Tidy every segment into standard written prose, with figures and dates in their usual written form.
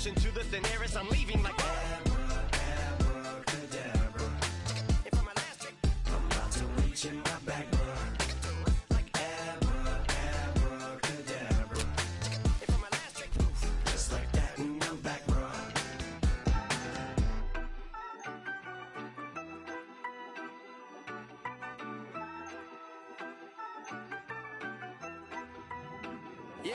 rushing to the thin air as I'm leaving like abracadabra. And for my last trick, I'm about to reach in my back, like abracadabra. And for my last trick, just like that, and I'm back, bro. Yeah,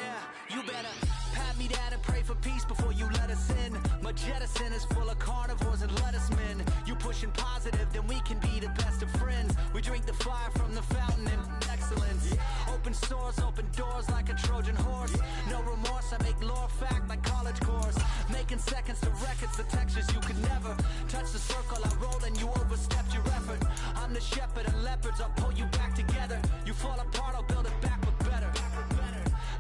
you better pat me down and pray for peace before you let us in. My jettison is full of carnivores and lettucemen. You pushing positive, then we can be the best of friends. We drink the fire from the fountain in excellence. Open sores, open doors like a Trojan horse. No remorse, I make lore fact like college course. Making seconds to records, the textures you could never touch the circle I roll and you overstepped your effort. I'm the shepherd and leopards, I'll pull you back together. You fall apart, I'll build it back but better.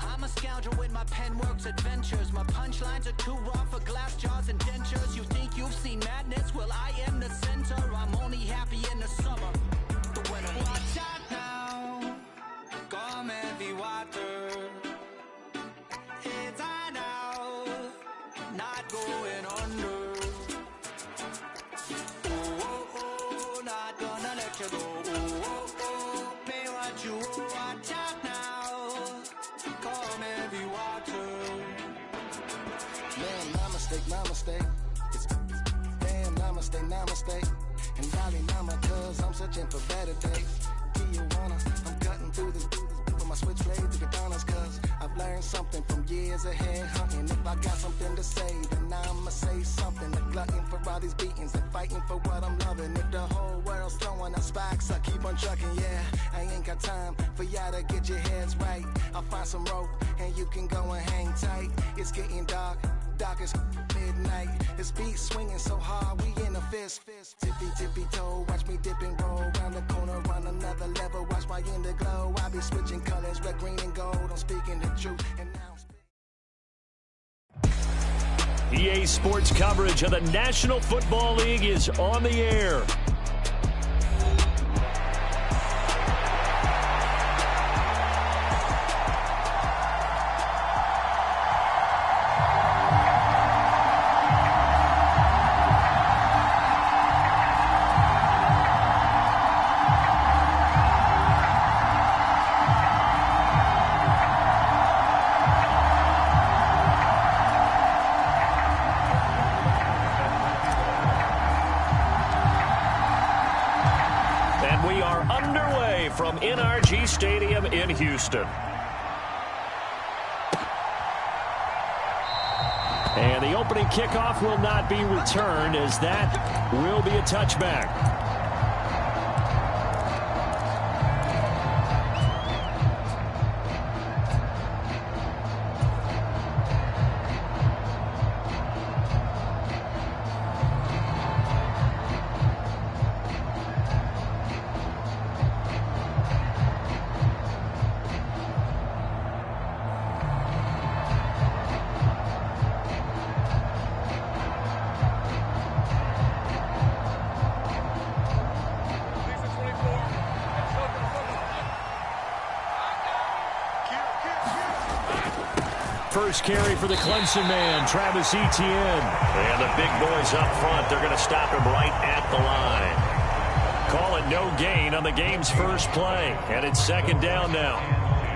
I'm a scoundrel with my pen works adventures. My punchlines are too raw for glass jars and dentures. You think you've seen madness? Well, I am the center. I'm only happy in the summer. The winter. Watch out now. Come heavy water. It's high now. Not going under. Oh, oh, oh. Not gonna let you go. Oh, oh, oh. Pay what you owe. Watch out now. Come heavy water. Man, my mistake. It's damn, namaste. And golly, nama, cause I'm searching for better days. Tijuana, I'm cutting through this with my switchblade to katanas, cause I've learned something from years ahead hunting. If I got something to say, then I'ma say something. The glutton for all these beatings and fighting for what I'm loving. If the whole world's throwing up spikes, I keep on trucking, yeah. I ain't got time for y'all to get your heads right. I'll find some rope and you can go and hang tight. It's getting dark as midnight. This beat swinging so hard, we in a fist. Tippy toe, watch me dip and roll. Round the corner, on another level, watch my inner glow. I be switching colors, red, green, and gold. I'm speaking the truth, and now EA Sports coverage of the National Football League is on the air. From NRG Stadium in Houston. And the opening kickoff will not be returned, as that will be a touchback. First carry for the Clemson man, Travis Etienne. And the big boys up front, they're going to stop him right at the line. Call it no gain on the game's first play. And it's second down now.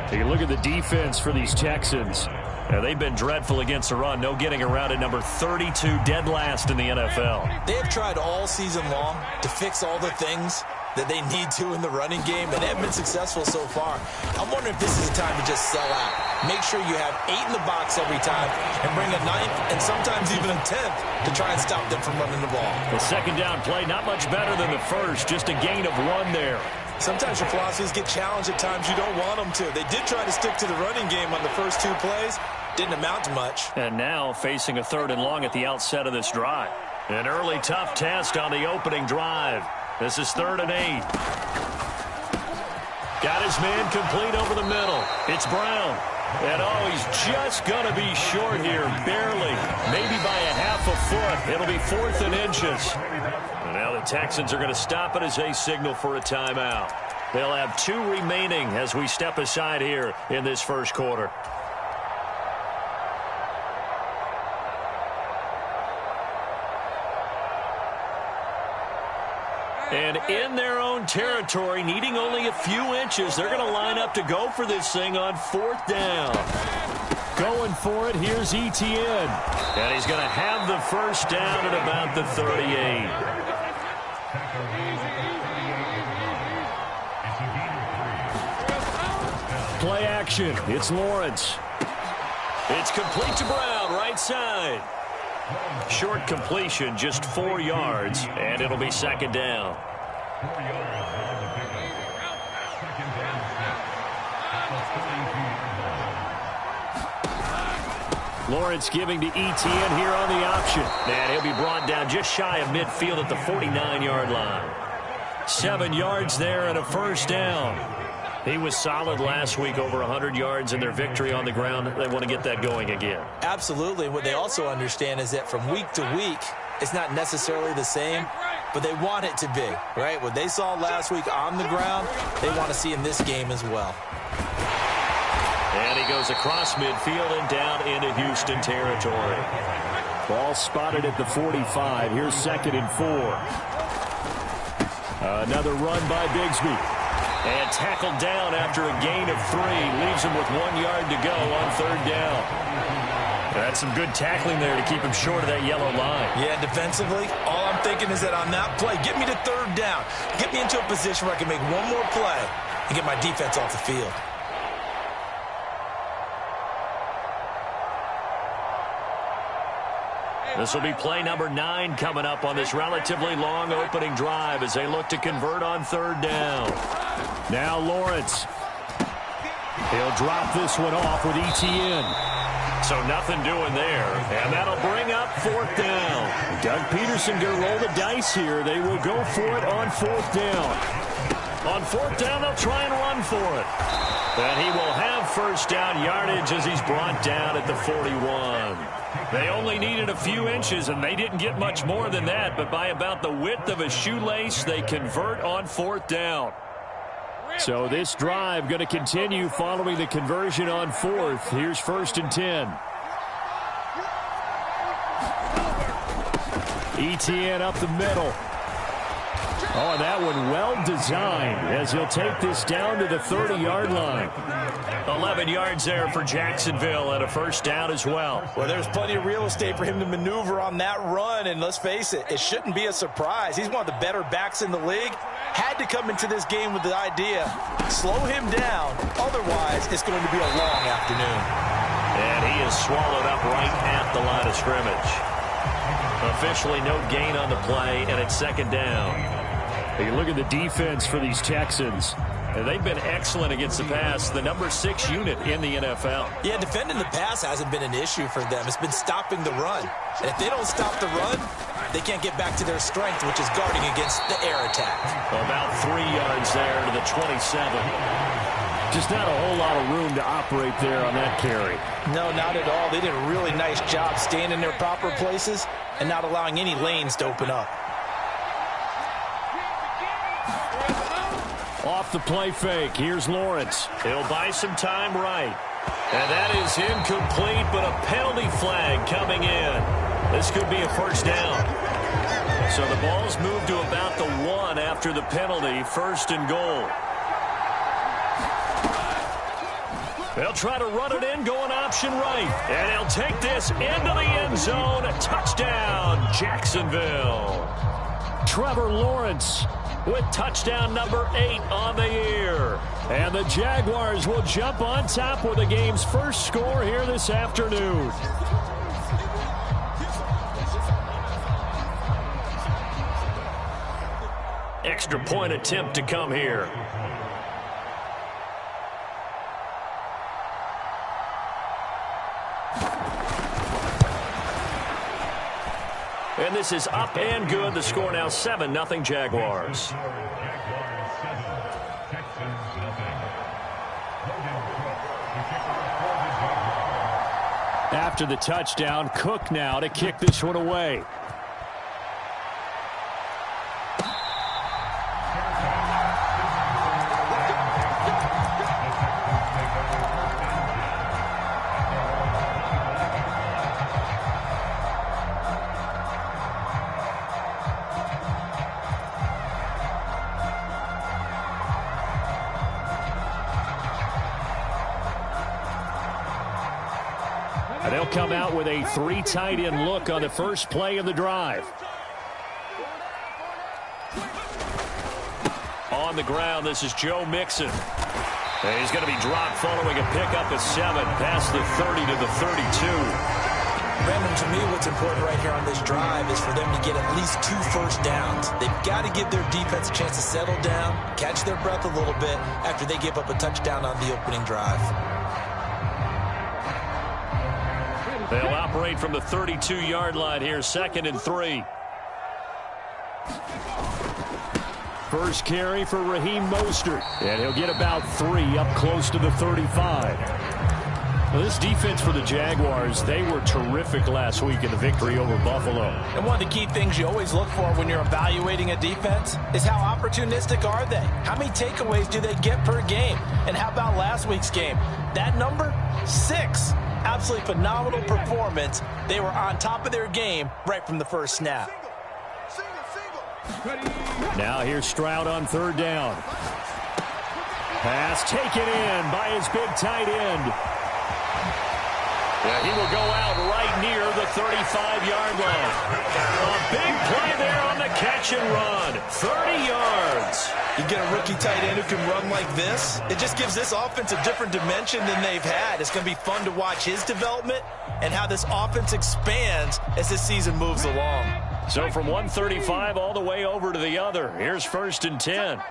Take a look at the defense for these Texans. They've been dreadful against the run. No getting around at number 32, dead last in the NFL. They have tried all season long to fix all the things that they need to in the running game, and they've been successful so far. I'm wondering if this is a time to just sell out. Make sure you have 8 in the box every time and bring a 9th and sometimes even a 10th to try and stop them from running the ball. The second down play, not much better than the first, just a gain of 1 there. Sometimes your philosophies get challenged at times you don't want them to. They did try to stick to the running game on the first 2 plays. Didn't amount to much. And now facing a 3rd and long at the outset of this drive. An early tough test on the opening drive. This is 3rd and 8. Got his man complete over the middle. It's Brown. And oh, he's just going to be short here, barely. Maybe by a half a foot. It'll be 4th and inches. And now the Texans are going to stop it as they signal for a timeout. They'll have 2 remaining as we step aside here in this first quarter. And in their own territory, needing only a few inches, they're going to line up to go for this thing on 4th down. Going for it, here's Etienne. And he's going to have the first down at about the 38. Play action. It's Lawrence. It's complete to Brown, right side. Short completion, just 4 yards, and it'll be 2nd down. Lawrence giving to Etienne here on the option. And he'll be brought down just shy of midfield at the 49-yard line. 7 yards there and a first down. He was solid last week, over 100 yards in their victory on the ground. They want to get that going again. Absolutely. What they also understand is that from week to week, it's not necessarily the same, but they want it to be, right? What they saw last week on the ground, they want to see in this game as well. And he goes across midfield and down into Houston territory. Ball spotted at the 45. Here's 2nd and 4. Another run by Bigsby. And tackled down after a gain of 3. Leaves him with 1 yard to go on 3rd down. That's some good tackling there to keep him short of that yellow line. Yeah, defensively, all I'm thinking is that on that play, get me to 3rd down. Get me into a position where I can make one more play and get my defense off the field. This will be play number 9 coming up on this relatively long opening drive as they look to convert on 3rd down. Now Lawrence. He'll drop this one off with Etienne. So nothing doing there. And that'll bring up 4th down. Doug Peterson going to roll the dice here. They will go for it on 4th down. On 4th down, they'll try and run for it. And he will have first down yardage as he's brought down at the 41. They only needed a few inches, and they didn't get much more than that. But by about the width of a shoelace, they convert on 4th down. So this drive going to continue following the conversion on 4th. Here's 1st and 10. Etienne up the middle. Oh, and that one well designed as he'll take this down to the 30-yard line. 11 yards there for Jacksonville and a first down as well. Well, there's plenty of real estate for him to maneuver on that run, and let's face it, it shouldn't be a surprise. He's one of the better backs in the league. Had to come into this game with the idea, slow him down, otherwise it's going to be a long afternoon. And he is swallowed up right at the line of scrimmage. Officially no gain on the play, and it's 2nd down. You look at the defense for these Texans. They've been excellent against the pass, the number 6 unit in the NFL. Yeah, defending the pass hasn't been an issue for them. It's been stopping the run. And if they don't stop the run, they can't get back to their strength, which is guarding against the air attack. About 3 yards there to the 27. Just not a whole lot of room to operate there on that carry. No, not at all. They did a really nice job staying in their proper places and not allowing any lanes to open up. Off the play fake. Here's Lawrence. He'll buy some time right. And that is incomplete, but a penalty flag coming in. This could be a first down. So the ball's moved to about the 1 after the penalty. 1st and goal. They'll try to run it in, going option right. And he'll take this into the end zone. A touchdown, Jacksonville. Trevor Lawrence with touchdown number 8 on the year. And the Jaguars will jump on top with the game's first score here this afternoon. Extra point attempt to come here. And this is up and good. The score now 7-0 Jaguars. After the touchdown, Cook now to kick this one away. And they'll come out with a 3 tight end look on the first play of the drive. On the ground, this is Joe Mixon. And he's going to be dropped following a pickup of 7 past the 30 to the 32. Brandon, to me, what's important right here on this drive is for them to get at least 2 first downs. They've got to give their defense a chance to settle down, catch their breath a little bit after they give up a touchdown on the opening drive. They'll operate from the 32-yard line here, 2nd and 3. First carry for Raheem Mostert, and he'll get about 3 up close to the 35. Well, this defense for the Jaguars, they were terrific last week in the victory over Buffalo. And one of the key things you always look for when you're evaluating a defense is how opportunistic are they? How many takeaways do they get per game? And how about last week's game? That number, 6. Absolutely phenomenal performance. They were on top of their game right from the first snap. Now here's Stroud on 3rd down. Pass taken in by his big tight end. Yeah, he will go out right near the 35-yard line. A big play there on the catch and run. 30 yards. You get a rookie tight end who can run like this, it just gives this offense a different dimension than they've had. It's going to be fun to watch his development and how this offense expands as this season moves along. So from 135 all the way over to the other. Here's 1st and 10.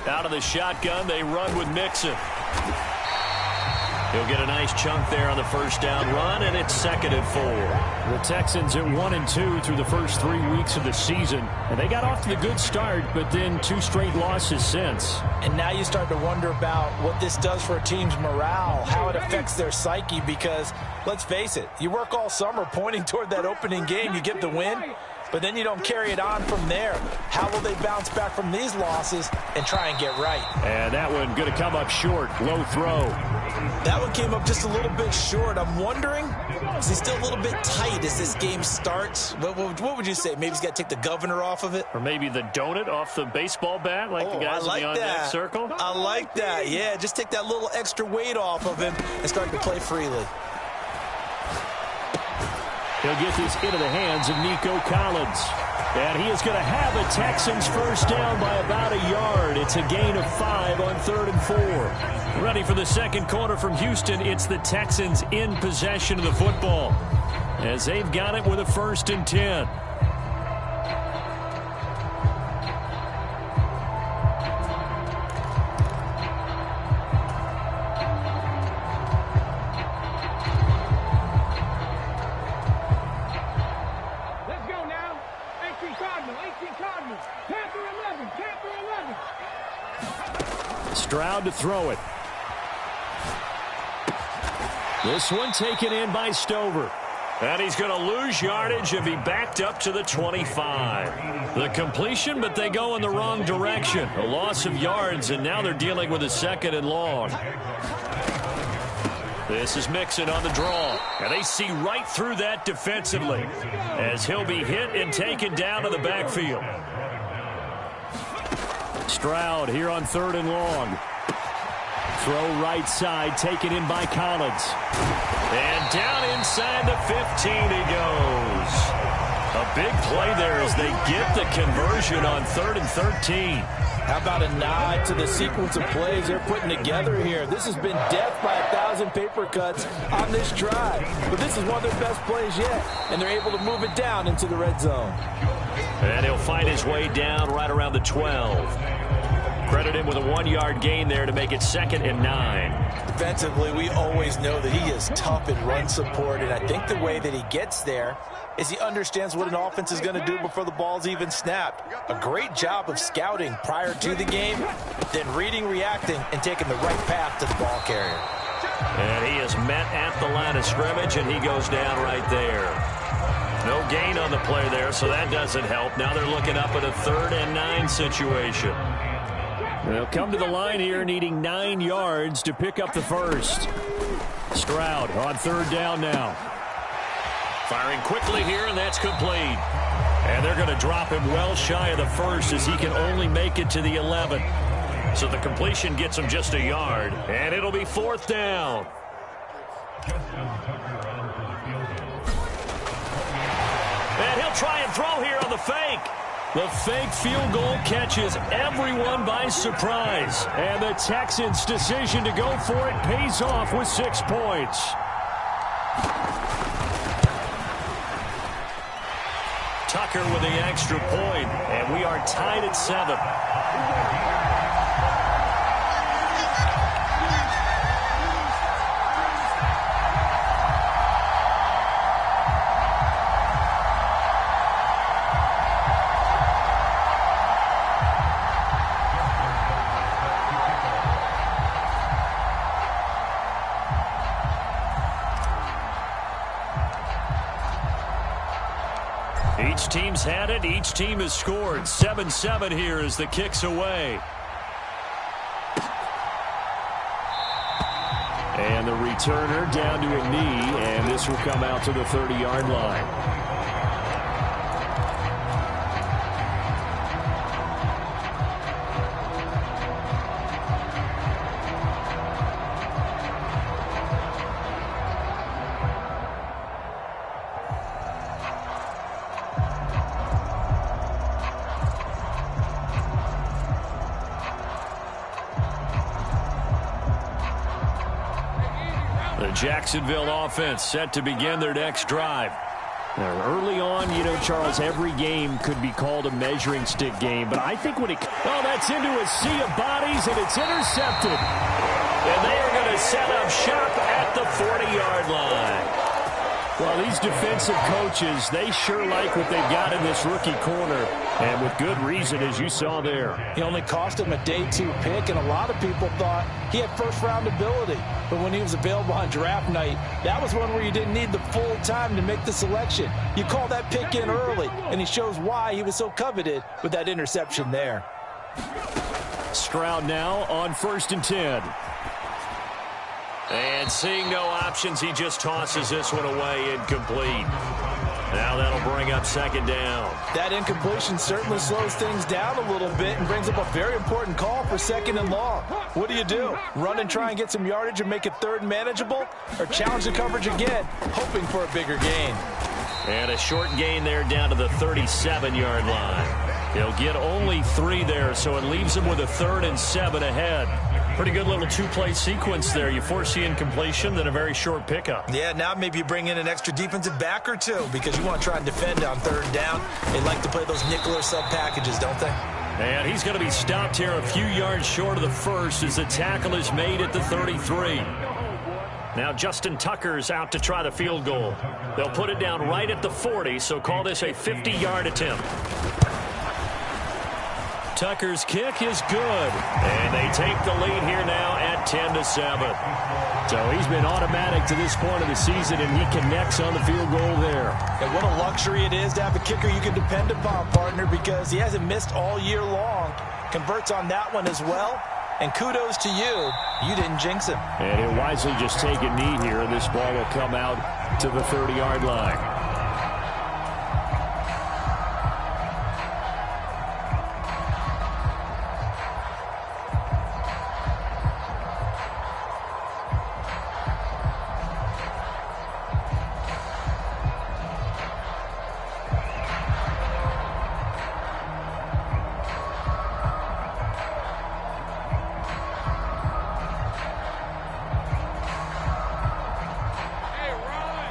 Out of the shotgun, they run with Mixon. He'll get a nice chunk there on the first down run, and it's 2nd and 4. The Texans at 1-2 through the first 3 weeks of the season. And they got off to the good start, but then 2 straight losses since. And now you start to wonder about what this does for a team's morale, how it affects their psyche, because let's face it, you work all summer pointing toward that opening game, you get the win, but then you don't carry it on from there. How will they bounce back from these losses and try and get right? And that one going to come up short. Low throw. That one came up just a little bit short. I'm wondering, is he still a little bit tight as this game starts? What would you say? Maybe he's got to take the governor off of it? Or maybe the donut off the baseball bat like the guys in the on-deck circle? I like that. Yeah, just take that little extra weight off of him and start to play freely. He'll get this into the hands of Nico Collins. And he is going to have a Texans first down by about a yard. It's a gain of 5 on 3rd and 4. Ready for the second quarter from Houston. It's the Texans in possession of the football as they've got it with a 1st and 10. Stroud to throw it. This one taken in by Stover. And he's going to lose yardage and be backed up to the 25. The completion, but they go in the wrong direction. A loss of yards, and now they're dealing with a 2nd and long. This is Mixon on the draw. And they see right through that defensively as he'll be hit and taken down to the backfield. Stroud here on 3rd and long. Throw right side, taken in by Collins. And down inside the 15 he goes. A big play there as they get the conversion on 3rd and 13. How about a nod to the sequence of plays they're putting together here? This has been death by 1,000 paper cuts on this drive. But this is one of their best plays yet, and they're able to move it down into the red zone. And he'll find his way down right around the 12. Credit him with a 1-yard gain there to make it 2nd and 9. Defensively, we always know that he is tough in run support, and I think the way that he gets there is he understands what an offense is going to do before the ball's even snapped. A great job of scouting prior to the game, then reading, reacting, and taking the right path to the ball carrier. And he is met at the line of scrimmage, and he goes down right there. No gain on the play there, so that doesn't help. Now they're looking up at a 3rd and 9 situation. They'll come to the line here needing 9 yards to pick up the first. Stroud on 3rd down now. Firing quickly here, and that's complete. And they're going to drop him well shy of the first as he can only make it to the 11. So the completion gets him just a yard, and it'll be 4th down. And he'll try and throw here on the fake. The fake field goal catches everyone by surprise. And the Texans' decision to go for it pays off with 6 points. Tucker with the extra point, and we are tied at 7. Each team's had it. Each team has scored. 7-7 here as the kick's away. And the returner down to a knee, and this will come out to the 30-yard line. The Jacksonville offense set to begin their next drive. Now, early on, Charles, every game could be called a measuring stick game, but I think when that's into a sea of bodies, and it's intercepted. And they are going to set up shop at the 40-yard line. Well, these defensive coaches, they sure like what they've got in this rookie corner, and with good reason, as you saw there. He only cost him a day 2 pick, and a lot of people thought he had first-round ability. But when he was available on draft night, that was one where you didn't need the full time to make the selection. You call that pick in early, and he shows why he was so coveted with that interception there. Stroud now on 1st and 10. And seeing no options, he just tosses this one away, incomplete. Now that'll bring up 2nd down. That incompletion certainly slows things down a little bit and brings up a very important call for 2nd and long. What do? Run and try and get some yardage and make it 3rd manageable, or challenge the coverage again, hoping for a bigger gain? And a short gain there down to the 37-yard line. He'll get only 3 there, so it leaves him with a 3rd and 7 ahead. Pretty good little 2-play sequence there. You force the incompletion, then a very short pickup. Yeah, now maybe you bring in an extra defensive back or 2 because you want to try and defend on 3rd down. They like to play those nickel or sub packages, don't they? And he's going to be stopped here a few yards short of the first as the tackle is made at the 33. Now Justin Tucker's out to try the field goal. They'll put it down right at the 40, so call this a 50-yard attempt. Tucker's kick is good, and they take the lead here now at 10-7. So he's been automatic to this point of the season, and he connects on the field goal there. And what a luxury it is to have a kicker you can depend upon, partner, because he hasn't missed all year long. Converts on that one as well, and kudos to you. You didn't jinx him. And he'll wisely just take a knee here, and this ball will come out to the 30-yard line.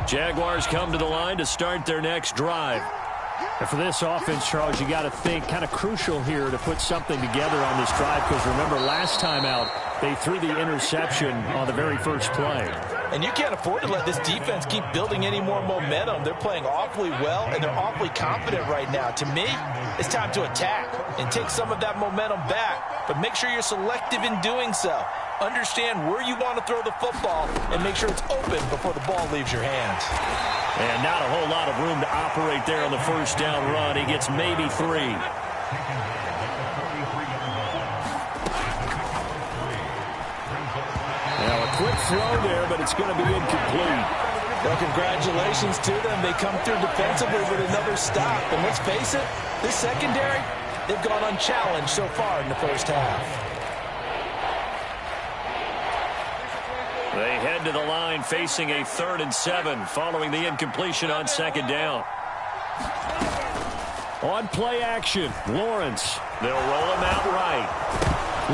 Jaguars come to the line to start their next drive. And for this offense, Charles, you got to think kind of crucial here to put something together on this drive, because remember last time out they threw the interception on the very first play. And you can't afford to let this defense keep building any more momentum. They're playing awfully well, and they're awfully confident right now. To me, it's time to attack and take some of that momentum back, but make sure you're selective in doing so. Understand where you want to throw the football and make sure it's open before the ball leaves your hands. And not a whole lot of room to operate there on the first down run. He gets maybe 3. Now a quick throw there, but it's going to be incomplete. Well, congratulations to them. They come through defensively with another stop. And let's face it, this secondary, they've gone unchallenged so far in the first half. They head to the line facing a 3rd and 7 following the incompletion on 2nd down. On play action, Lawrence. They'll roll him out right.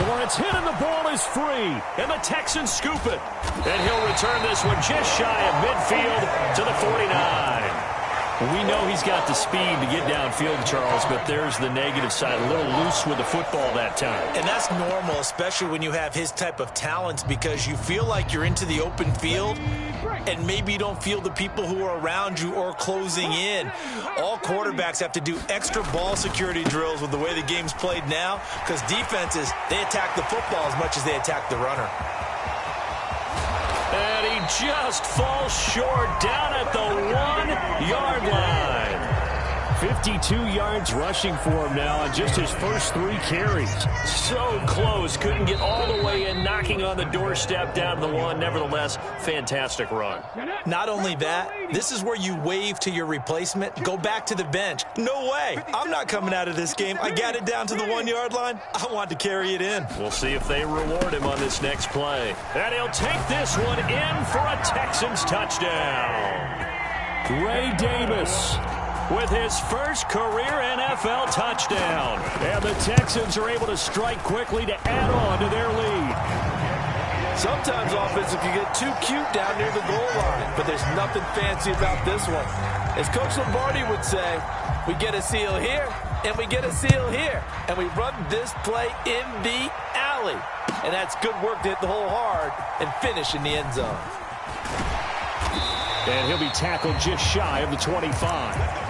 Lawrence hit and the ball is free. And the Texans scoop it. And he'll return this one just shy of midfield to the 49. We know he's got the speed to get downfield, Charles, but there's the negative side. A little loose with the football that time. And that's normal, especially when you have his type of talents, because you feel like you're into the open field and maybe you don't feel the people who are around you or closing in. All quarterbacks have to do extra ball security drills with the way the game's played now, because defenses, they attack the football as much as they attack the runner. And he just falls short down at the 1-yard line. 52 yards rushing for him now on just his first 3 carries. So close. Couldn't get all the way in, knocking on the doorstep down to the 1. Nevertheless, fantastic run. Not only that, this is where you wave to your replacement. Go back to the bench. No way. I'm not coming out of this game. I got it down to the 1-yard line. I want to carry it in. We'll see if they reward him on this next play. And he'll take this one in for a Texans touchdown. Ray Davis with his first career NFL touchdown. And the Texans are able to strike quickly to add on to their lead. Sometimes offensive can get too cute down near the goal line, but there's nothing fancy about this one. As Coach Lombardi would say, we get a seal here, and we get a seal here, and we run this play in the alley. And that's good work to hit the hole hard and finish in the end zone. And he'll be tackled just shy of the 25.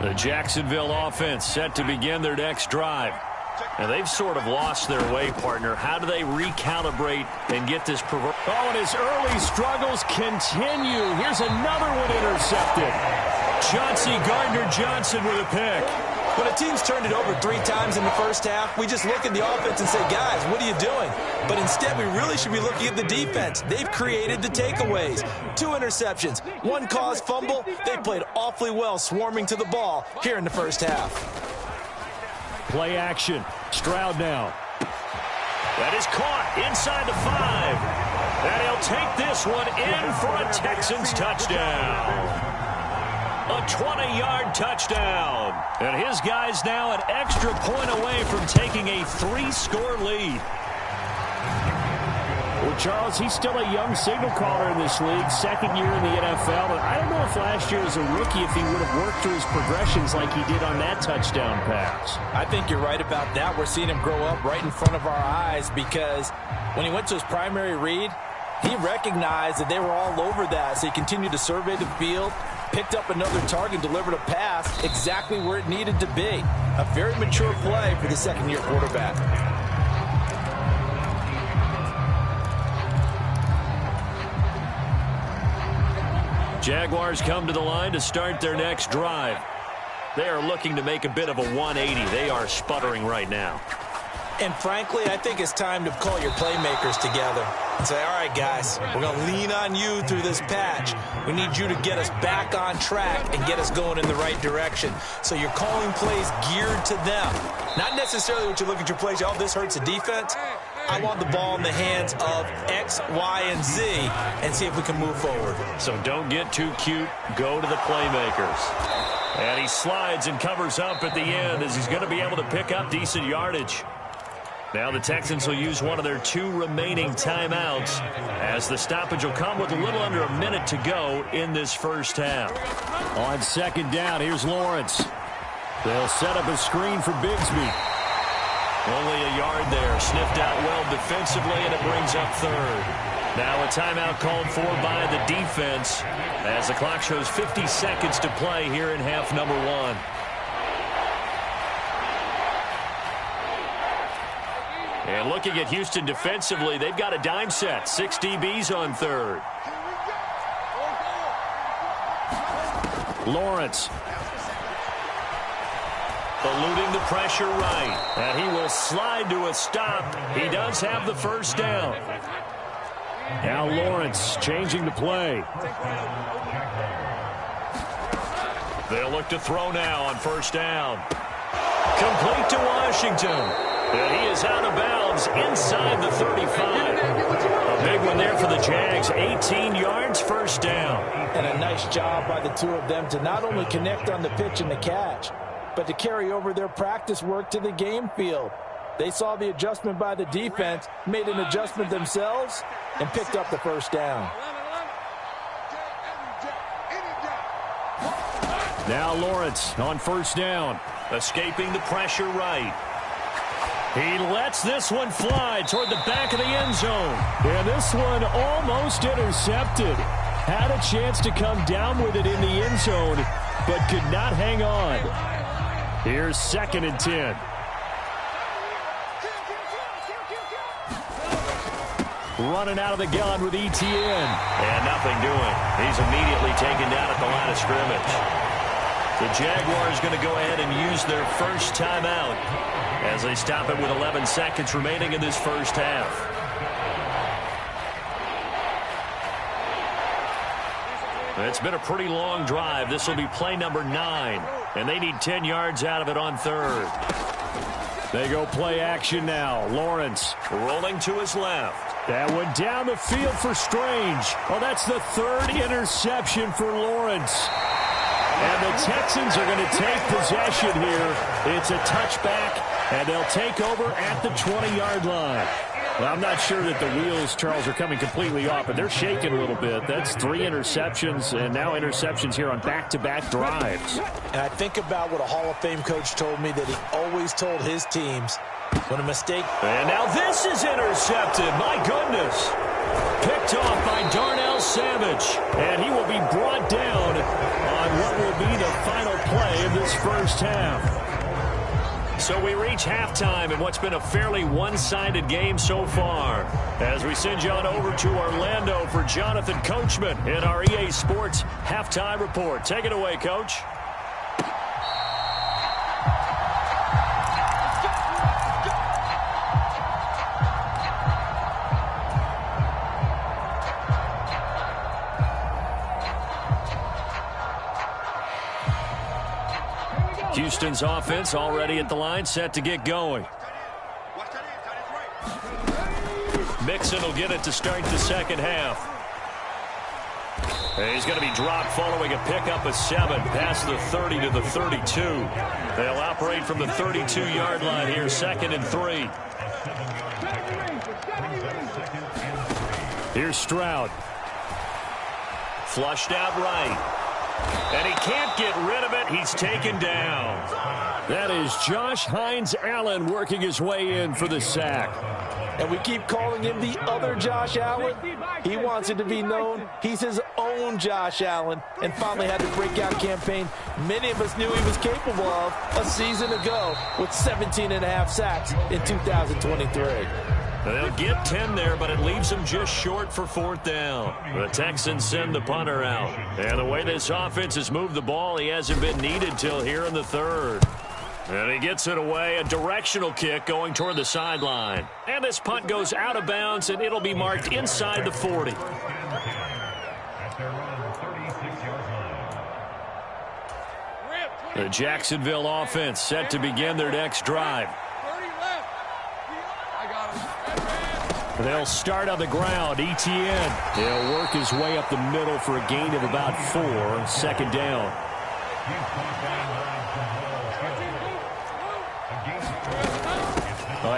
The Jacksonville offense set to begin their next drive. And they've sort of lost their way, partner. How do they recalibrate and get this Oh, and his early struggles continue. Here's another one intercepted. Chauncey Gardner-Johnson with a pick. When a team's turned it over 3 times in the first half, we just look at the offense and say, guys, what are you doing? But instead, we really should be looking at the defense. They've created the takeaways. 2 interceptions, 1 caused fumble. They played awfully well swarming to the ball here in the first half. Play action. Stroud now. That is caught inside the 5. And he'll take this one in for a Texans touchdown. A 20-yard touchdown. And his guys now an extra point away from taking a 3-score lead. Well, Charles, he's still a young signal caller in this league, 2nd year in the NFL. But I don't know if last year as a rookie, if he would have worked through his progressions like he did on that touchdown pass. I think you're right about that. We're seeing him grow up right in front of our eyes, because when he went to his primary read, he recognized that they were all over that. So he continued to survey the field, picked up another target, delivered a pass exactly where it needed to be. A very mature play for the 2nd-year quarterback. Jaguars come to the line to start their next drive. They are looking to make a bit of a 180. They are sputtering right now. And frankly, I think it's time to call your playmakers together and say, all right, guys, we're going to lean on you through this patch. We need you to get us back on track and get us going in the right direction. So you're calling plays geared to them. Not necessarily what you look at your plays, oh, this hurts the defense. I want the ball in the hands of X, Y, and Z and see if we can move forward. So don't get too cute. Go to the playmakers. And he slides and covers up at the end as he's going to be able to pick up decent yardage. Now the Texans will use one of their 2 remaining timeouts as the stoppage will come with a little under a minute to go in this first half. On 2nd down, here's Lawrence. They'll set up a screen for Bigsby. Only a yard there. Sniffed out well defensively, and it brings up 3rd. Now a timeout called for by the defense as the clock shows 50 seconds to play here in half number 1. And looking at Houston defensively, they've got a dime set. 6 DBs on 3rd. Lawrence. Eluding the pressure right. And he will slide to a stop. He does have the first down. Now Lawrence changing the play. They'll look to throw now on first down. Complete to Washington. And he is out of bounds inside the 35. A big one there for the Jags. 18 yards, first down. And a nice job by the two of them to not only connect on the pitch and the catch, but to carry over their practice work to the game field. They saw the adjustment by the defense, made an adjustment themselves, and picked up the first down. Now Lawrence on first down. Escaping the pressure right. He lets this one fly toward the back of the end zone. And this one almost intercepted. Had a chance to come down with it in the end zone, but could not hang on. Here's 2nd and 10. Running out of the gun with ETN. And nothing doing. He's immediately taken down at the line of scrimmage. The Jaguars going to go ahead and use their first timeout as they stop it with 11 seconds remaining in this first half. It's been a pretty long drive. This will be play number 9, and they need 10 yards out of it on third. They go play action now. Lawrence rolling to his left. That one down the field for Strange. Oh, that's the 3rd interception for Lawrence. And the Texans are going to take possession here. It's a touchback, and they'll take over at the 20-yard line. Well, I'm not sure that the wheels, Charles, are coming completely off, but they're shaking a little bit. That's 3 interceptions, and now interceptions here on back-to-back drives. And I think about what a Hall of Fame coach told me that he always told his teams when a mistake. And now this is intercepted. My goodness. Picked off by Darnell Savage, and he will be brought down on what will be the final play of this first half. So we reach halftime in what's been a fairly one-sided game so far. As we send you on over to Orlando for Jonathan Coachman in our EA Sports Halftime Report. Take it away, Coach. Houston's offense already at the line, set to get going. Mixon will get it to start the second half. And he's going to be dropped following a pickup of 7 past the 30 to the 32. They'll operate from the 32-yard line here, 2nd and 3. Here's Stroud. Flushed out right. And he can't get rid of it. He's taken down. That is Josh Hines Allen working his way in for the sack. And we keep calling him the other Josh Allen. He wants it to be known he's his own Josh Allen, and finally had the breakout campaign many of us knew he was capable of a season ago with 17.5 sacks in 2023. They'll get 10 there, but it leaves them just short for 4th down. The Texans send the punter out. And the way this offense has moved the ball, he hasn't been needed till here in the 3rd. And he gets it away, a directional kick going toward the sideline. And this punt goes out of bounds, and it'll be marked inside the 40. The Jacksonville offense set to begin their next drive. They'll start on the ground. ETN. He'll work his way up the middle for a gain of about 4. 2nd down.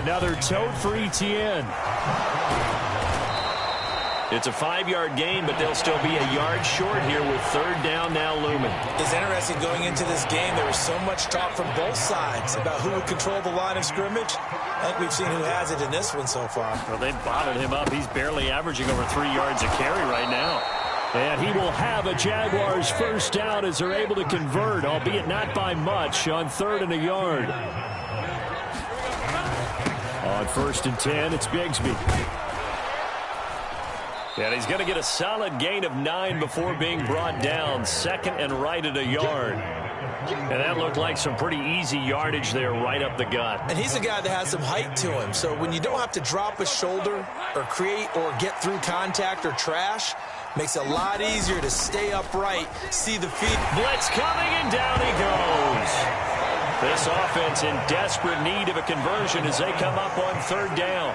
Another tote for ETN. It's a 5-yard gain, but they'll still be a yard short here with 3rd down now looming. It's interesting going into this game. There was so much talk from both sides about who would control the line of scrimmage. I think we've seen who has it in this one so far. Well, they've bottled him up. He's barely averaging over 3 yards a carry right now. And he will have a Jaguars first down as they're able to convert, albeit not by much, on 3rd and a yard. On 1st and 10, it's Bigsby. And he's going to get a solid gain of 9 before being brought down. Second and right at a yard. And that looked like some pretty easy yardage there right up the gut. And he's a guy that has some height to him. So when you don't have to drop a shoulder or create or get through contact or trash, makes it a lot easier to stay upright, see the feet. Blitz coming, and down he goes. This offense in desperate need of a conversion as they come up on third down.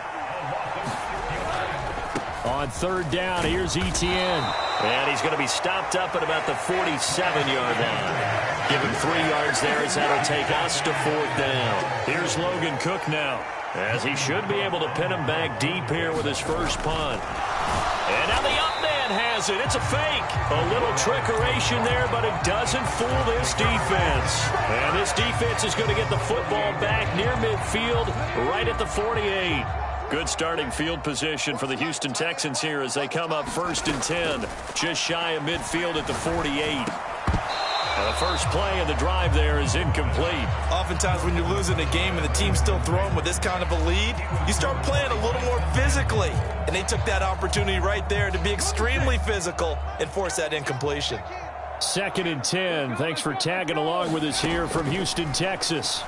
On third down, here's Etienne. And he's going to be stopped up at about the 47-yard line. Give him 3 yards there as that'll take us to fourth down. Here's Logan Cook now, as he should be able to pin him back deep here with his first punt. And now the up man has it. It's a fake. A little trickeration there, but it doesn't fool this defense. And this defense is going to get the football back near midfield, right at the 48. Good starting field position for the Houston Texans here as they come up 1st and 10, just shy of midfield at the 48. The first play of the drive there is incomplete. Oftentimes when you're losing a game and the team's still throwing with this kind of a lead, you start playing a little more physically. And they took that opportunity right there to be extremely physical and force that incompletion. 2nd and 10. Thanks for tagging along with us here from Houston, Texas.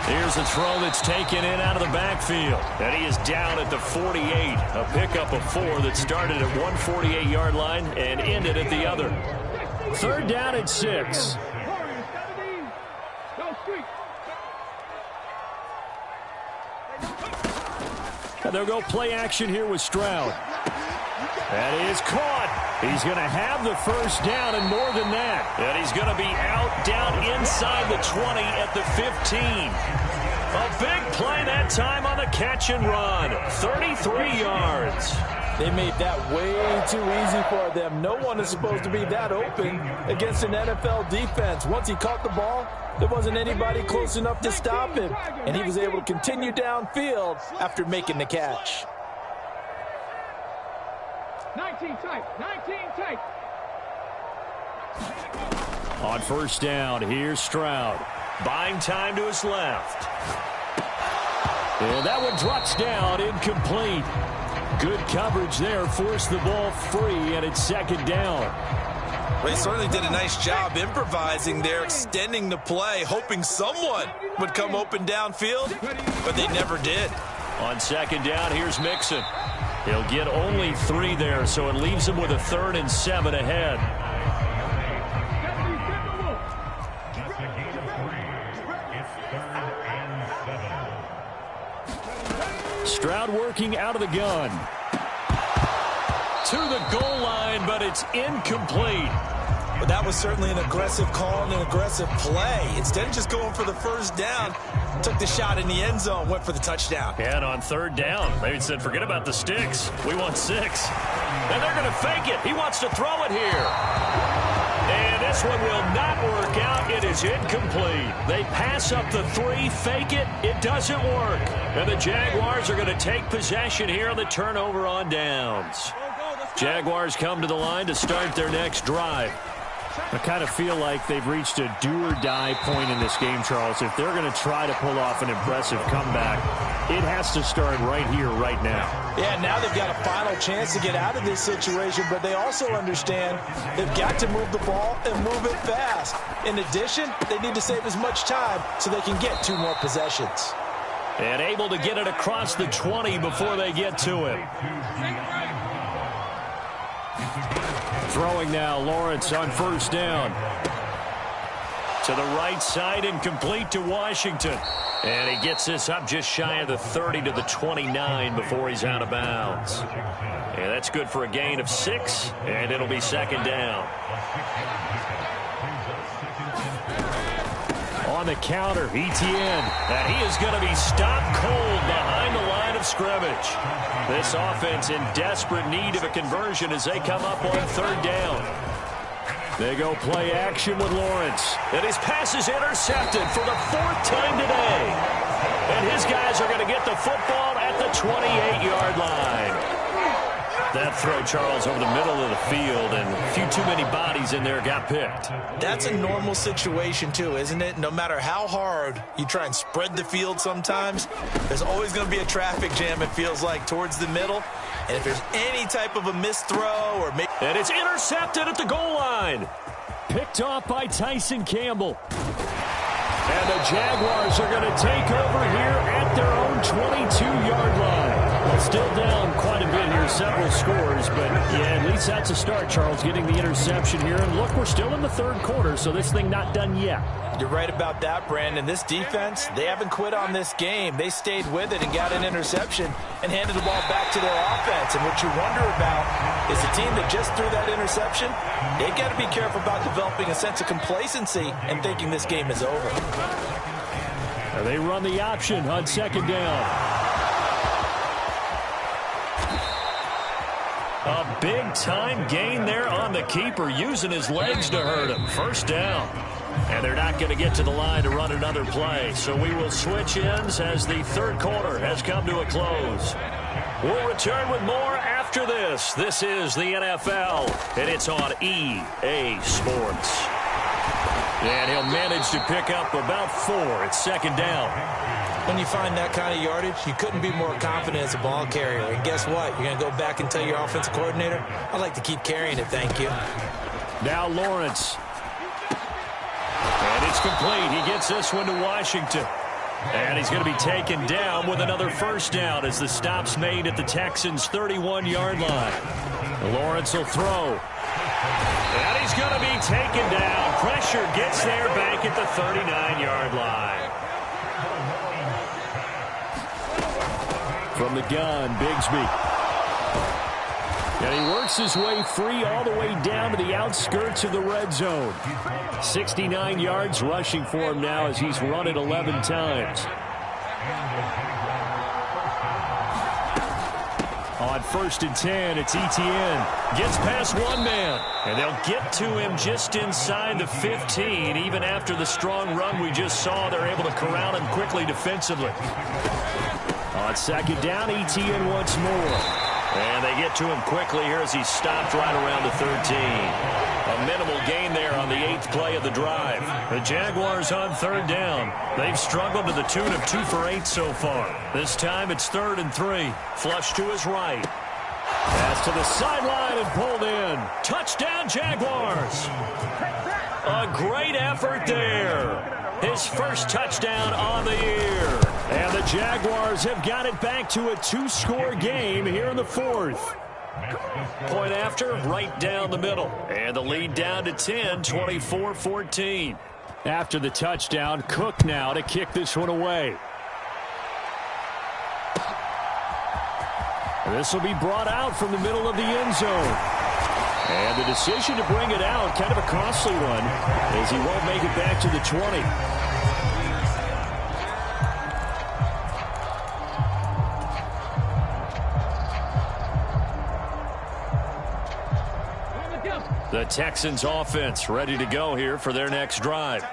Here's a throw that's taken in out of the backfield. And he is down at the 48. A pickup of 4 that started at 148-yard line and ended at the other. 3rd down and 6. And they'll go play action here with Stroud. That is caught. He's going to have the first down and more than that. And he's going to be out down inside the 20 at the 15. A big play that time on the catch and run. 33 yards. They made that way too easy for them. No one is supposed to be that open against an NFL defense. Once he caught the ball, there wasn't anybody close enough to stop him. And he was able to continue downfield after making the catch. 19 tight. On first down, here's Stroud. Buying time to his left. And that one drops down, incomplete. Good coverage there, forced the ball free, and it's 2nd down. Well, he certainly did a nice job improvising there, extending the play, hoping someone would come open downfield, but they never did. On 2nd down, here's Mixon. He'll get only 3 there, so it leaves him with a 3rd and 7 ahead. Stroud working out of the gun. To the goal line, but it's incomplete. But that was certainly an aggressive call and an aggressive play. Instead of just going for the first down, took the shot in the end zone, went for the touchdown. And on 3rd down, they said, forget about the sticks. We want 6. And they're going to fake it. He wants to throw it here. And this one will not work out. It is incomplete. They pass up the 3, fake it. It doesn't work. And the Jaguars are going to take possession here on the turnover on downs. Jaguars come to the line to start their next drive. I kind of feel like they've reached a do-or-die point in this game, Charles. If they're going to try to pull off an impressive comeback, it has to start right here, right now. Yeah, now they've got a final chance to get out of this situation, but they also understand they've got to move the ball and move it fast. In addition, they need to save as much time so they can get 2 more possessions. And able to get it across the 20 before they get to him. Throwing now, Lawrence on first down. To the right side and complete to Washington. And he gets this up just shy of the 30 to the 29 before he's out of bounds. And that's good for a gain of 6, and it'll be 2nd down. On the counter, Etienne. And he is going to be stopped cold behind the line of scrimmage. This offense in desperate need of a conversion as they come up on 3rd down. They go play action with Lawrence. And his pass is intercepted for the 4th time today. And his guys are going to get the football at the 28-yard line. That throw, Charles, over the middle of the field, and a few too many bodies in there got picked. That's a normal situation, too, isn't it? No matter how hard you try and spread the field sometimes, there's always going to be a traffic jam, it feels like, towards the middle. And if there's any type of a missed throw or maybe... And it's intercepted at the goal line. Picked off by Tyson Campbell. And the Jaguars are going to take over here at their own 22-yard line. Well, still down quite a bit here, several scores, but yeah, at least that's a start, Charles, getting the interception here. And look, we're still in the third quarter, so this thing not done yet. You're right about that, Brandon. This defense, they haven't quit on this game. They stayed with it and got an interception and handed the ball back to their offense. And what you wonder about is the team that just threw that interception, they've got to be careful about developing a sense of complacency and thinking this game is over. And they run the option on second down. A big-time gain there on the keeper, using his legs to hurt him. First down. And they're not going to get to the line to run another play. So we will switch ends as the third quarter has come to a close. We'll return with more after this. This is the NFL, and it's on EA Sports. And he'll manage to pick up about 4 at second down. When you find that kind of yardage, you couldn't be more confident as a ball carrier. And guess what? You're going to go back and tell your offensive coordinator, I'd like to keep carrying it, thank you. Now Lawrence. And it's complete. He gets this one to Washington. And he's going to be taken down with another first down as the stop's made at the Texans' 31-yard line. Lawrence will throw. And he's going to be taken down. Pressure gets there back at the 39-yard line. From the gun, Bigsby. And he works his way free all the way down to the outskirts of the red zone. 69 yards rushing for him now as he's run it 11 times. On 1st and 10, it's Etienne. Gets past one man. And they'll get to him just inside the 15. Even after the strong run we just saw, they're able to corral him quickly defensively. On second down, Etienne once more. And they get to him quickly here as he's stopped right around the 13. A minimal gain there on the 8th play of the drive. The Jaguars on third down. They've struggled to the tune of 2 for 8 so far. This time it's 3rd and 3. Flush to his right. Pass to the sideline and pulled in. Touchdown, Jaguars. A great effort there. His first touchdown on the year. And the Jaguars have got it back to a 2-score game here in the 4th. Point after, right down the middle. And the lead down to 10, 24-14. After the touchdown, Cook now to kick this one away. This will be brought out from the middle of the end zone. And the decision to bring it out, kind of a costly one, as he won't make it back to the 20. The Texans offense ready to go here for their next drive.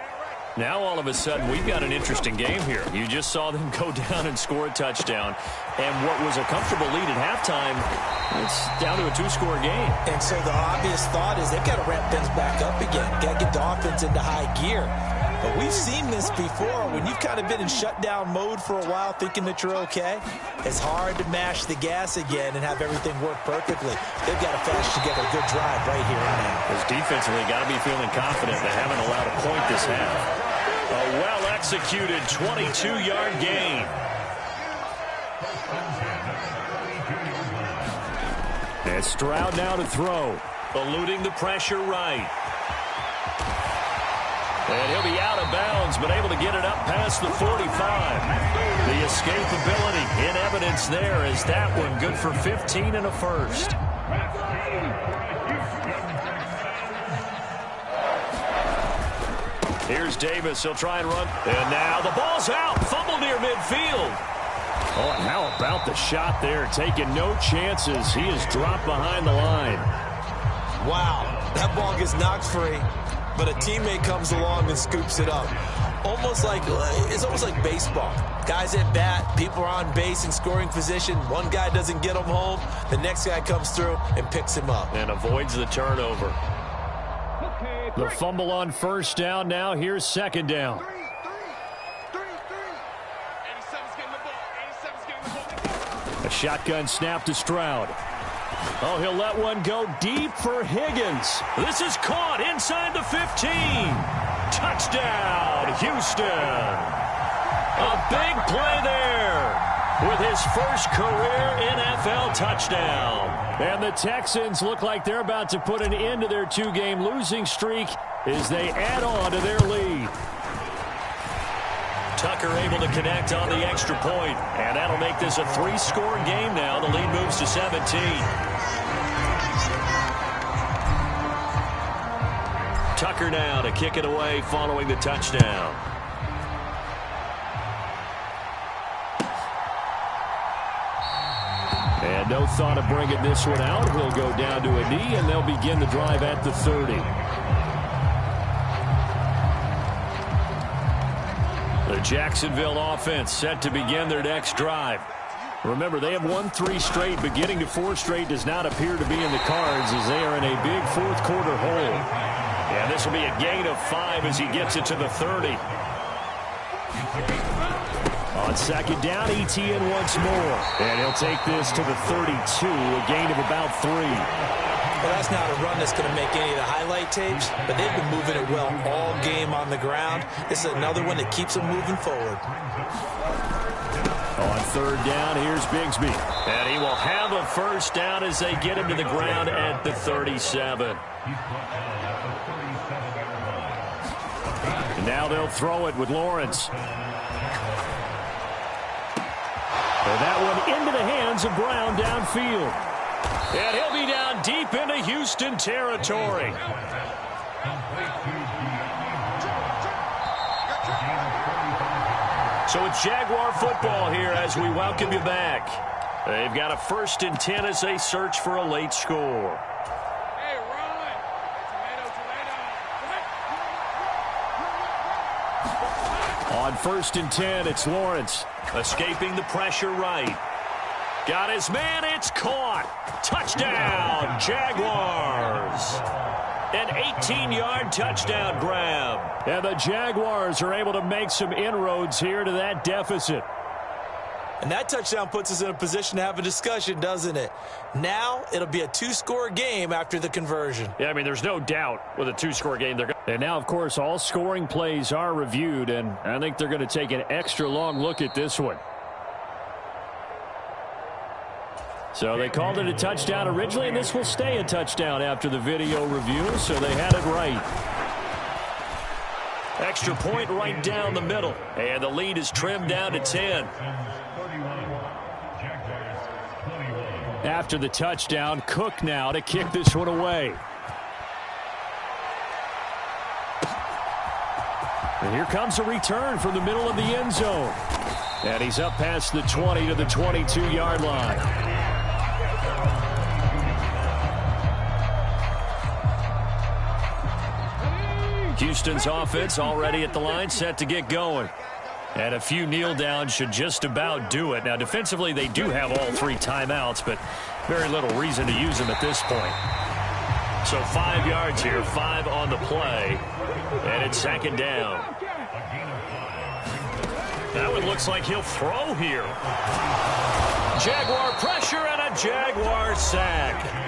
Now all of a sudden we've got an interesting game here. You just saw them go down and score a touchdown. And what was a comfortable lead at halftime, it's down to a 2-score game. And so the obvious thought is they've got to ramp things back up again. Got to get the offense into high gear. But we've seen this before. When you've kind of been in shutdown mode for a while thinking that you're okay, it's hard to mash the gas again and have everything work perfectly. They've got to flash together a good drive right here and now. Because defensively, got to be feeling confident they haven't allowed a point this half. A well-executed 22-yard gain. And Stroud now to throw. Eluding the pressure right. And he'll be out of bounds, but able to get it up past the 45. The escapability in evidence there as that one good for 15 and a first. Here's Davis. He'll try and run. And now the ball's out. Fumble near midfield. Oh, and how about the shot there? Taking no chances. He is dropped behind the line. Wow, that ball gets knocked free, but a teammate comes along and scoops it up. Almost like, it's almost like baseball. Guys at bat, people are on base in scoring position. One guy doesn't get him home. The next guy comes through and picks him up. And avoids the turnover. The fumble on first down. Now here's second down. A shotgun snap to Stroud. Oh, he'll let one go deep for Higgins. This is caught inside the 15. Touchdown, Houston. A big play there with his first career NFL touchdown. And the Texans look like they're about to put an end to their two-game losing streak as they add on to their lead. Tucker able to connect on the extra point, and that'll make this a 3-score game now. The lead moves to 17. Tucker now to kick it away following the touchdown. And no thought of bringing this one out. He'll go down to a knee, and they'll begin the drive at the 30. The Jacksonville offense set to begin their next drive. Remember, they have won 3 straight. Beginning to 4 straight does not appear to be in the cards as they are in a big fourth-quarter hole. And this will be a gain of 5 as he gets it to the 30. On second down, Etienne once more. And he'll take this to the 32, a gain of about 3. Well, that's not a run that's going to make any of the highlight tapes, but they've been moving it well all game on the ground. This is another one that keeps them moving forward. On third down, here's Bigsby. And he will have a first down as they get him to the ground at the 37. And now they'll throw it with Lawrence. And that one into the hands of Brown downfield. And he'll be down deep into Houston territory. So it's Jaguar football here as we welcome you back. They've got a 1st and 10 as they search for a late score. On 1st and 10, it's Lawrence. Escaping the pressure right. Got his man, it's caught. Touchdown, Jaguars. An 18-yard touchdown grab. And the Jaguars are able to make some inroads here to that deficit. And that touchdown puts us in a position to have a discussion, doesn't it? Now it'll be a 2-score game after the conversion. Yeah, I mean, there's no doubt with a 2-score game. And now, of course, all scoring plays are reviewed, and I think they're going to take an extra long look at this one. So they called it a touchdown originally, and this will stay a touchdown after the video review, so they had it right. Extra point right down the middle, and the lead is trimmed down to 10. After the touchdown, Cook now to kick this one away. And here comes a return from the middle of the end zone. And he's up past the 20 to the 22-yard line. Houston's offense already at the line, set to get going. And a few kneel downs should just about do it. Now, defensively, they do have all 3 timeouts, but very little reason to use them at this point. So 5 yards here, 5 on the play, and it's second down. That one looks like he'll throw here. Jaguar pressure and a Jaguar sack.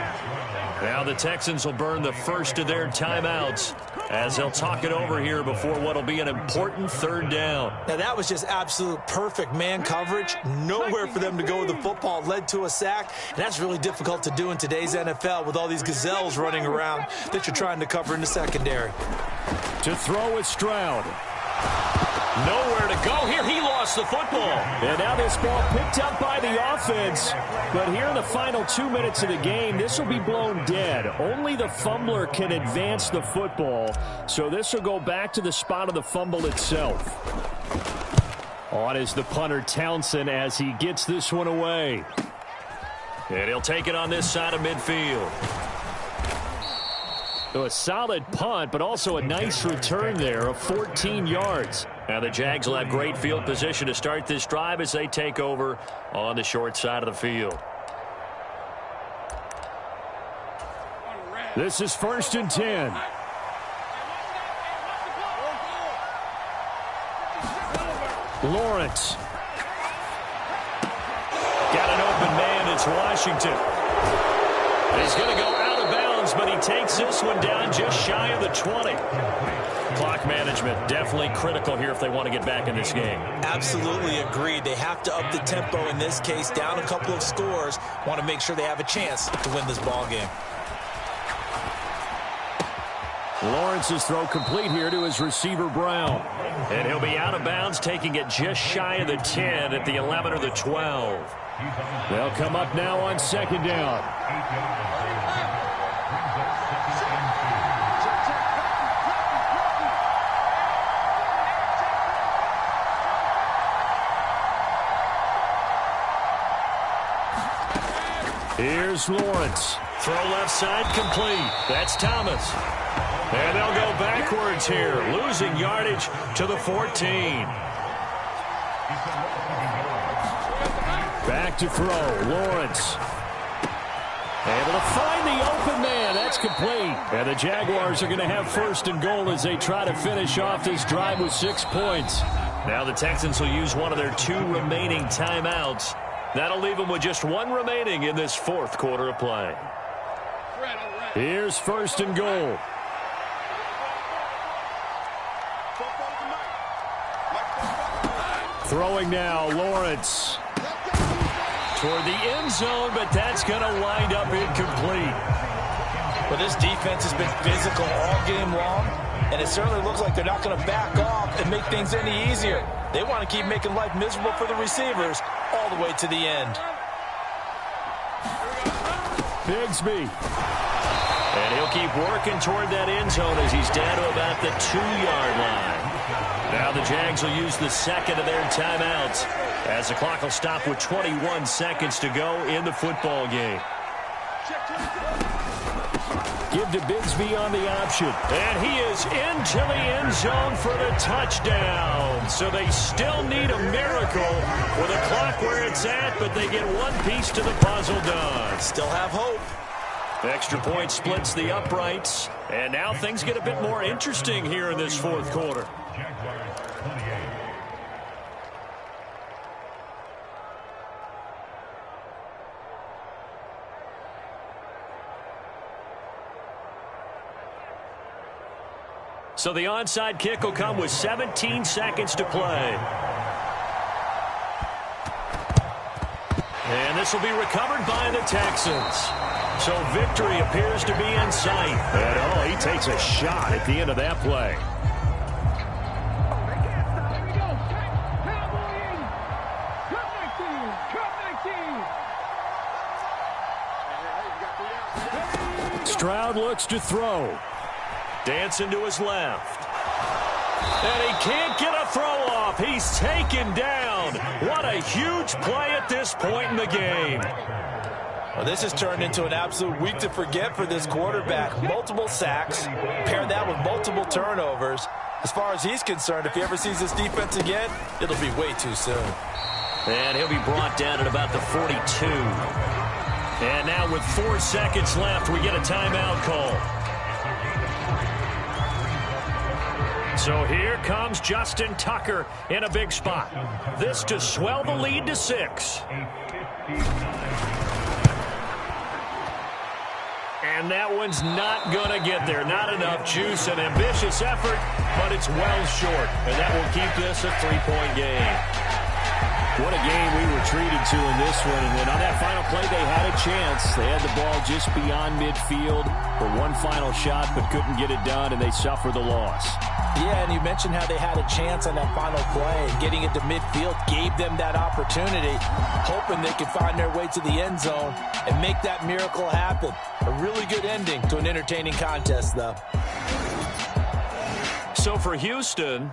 Now the Texans will burn the first of their timeouts as they'll talk it over here before what will be an important third down. Now that was just absolute perfect man coverage. Nowhere for them to go with the football. Led to a sack. And that's really difficult to do in today's NFL with all these gazelles running around that you're trying to cover in the secondary. To throw is Stroud. Nowhere to go here. He lost the football. And now this ball picked up by the offense. But here in the final 2 minutes of the game, this will be blown dead. Only the fumbler can advance the football. So this will go back to the spot of the fumble itself. On is the punter Townsend as he gets this one away. And he'll take it on this side of midfield. So a solid punt, but also a nice return there of 14 yards. Now the Jags will have great field position to start this drive as they take over on the short side of the field. This is 1st and 10. Lawrence. Got an open man. It's Washington. He's going to go out of bounds, but he takes this one down just shy of the 20. Clock management definitely critical here if they want to get back in this game. Absolutely agreed. They have to up the tempo in this case, down a couple of scores. Want to make sure they have a chance to win this ball game. Lawrence's throw complete here to his receiver, Brown. And he'll be out of bounds, taking it just shy of the 10 at the 11 or the 12. They'll come up now on 2nd down. Here's Lawrence. Throw left side complete. That's Thomas. And they'll go backwards here, losing yardage to the 14. Back to throw. Lawrence. Able to find the open man. That's complete. And the Jaguars are going to have 1st and goal as they try to finish off this drive with 6 points. Now the Texans will use one of their 2 remaining timeouts. That'll leave them with just 1 remaining in this 4th quarter of play. Here's 1st and goal. Throwing now, Lawrence. Toward the end zone, but that's going to wind up incomplete. Well, this defense has been physical all game long, and it certainly looks like they're not going to back off and make things any easier. They want to keep making life miserable for the receivers all the way to the end. Bigsby. And he'll keep working toward that end zone as he's down to about the 2-yard line. Now the Jags will use the 2nd of their timeouts as the clock will stop with 21 seconds to go in the football game. Give to Bigsby on the option. And he is into the end zone for the touchdown. So they still need a miracle with a clock where it's at, but they get one piece to the puzzle done. Still have hope. Extra point splits the uprights. And now things get a bit more interesting here in this 4th quarter. So the onside kick will come with 17 seconds to play. And this will be recovered by the Texans. So victory appears to be in sight. And he takes a shot at the end of that play. Stroud looks to throw. Dancing to his left. And he can't get a throw off. He's taken down. What a huge play at this point in the game. Well, this has turned into an absolute week to forget for this quarterback. Multiple sacks. Pair that with multiple turnovers. As far as he's concerned, if he ever sees this defense again, it'll be way too soon. And he'll be brought down at about the 42. And now with 4 seconds left, we get a timeout call. So here comes Justin Tucker in a big spot. This to swell the lead to 6. And that one's not going to get there. Not enough juice. An ambitious effort, but it's well short. And that will keep this a 3-point game. What a game we were treated to in this one. And then on that final play, they had a chance. They had the ball just beyond midfield for one final shot, but couldn't get it done, and they suffer the loss. Yeah, and you mentioned how they had a chance on that final play. Getting it to midfield gave them that opportunity, hoping they could find their way to the end zone and make that miracle happen. A really good ending to an entertaining contest, though. So for Houston,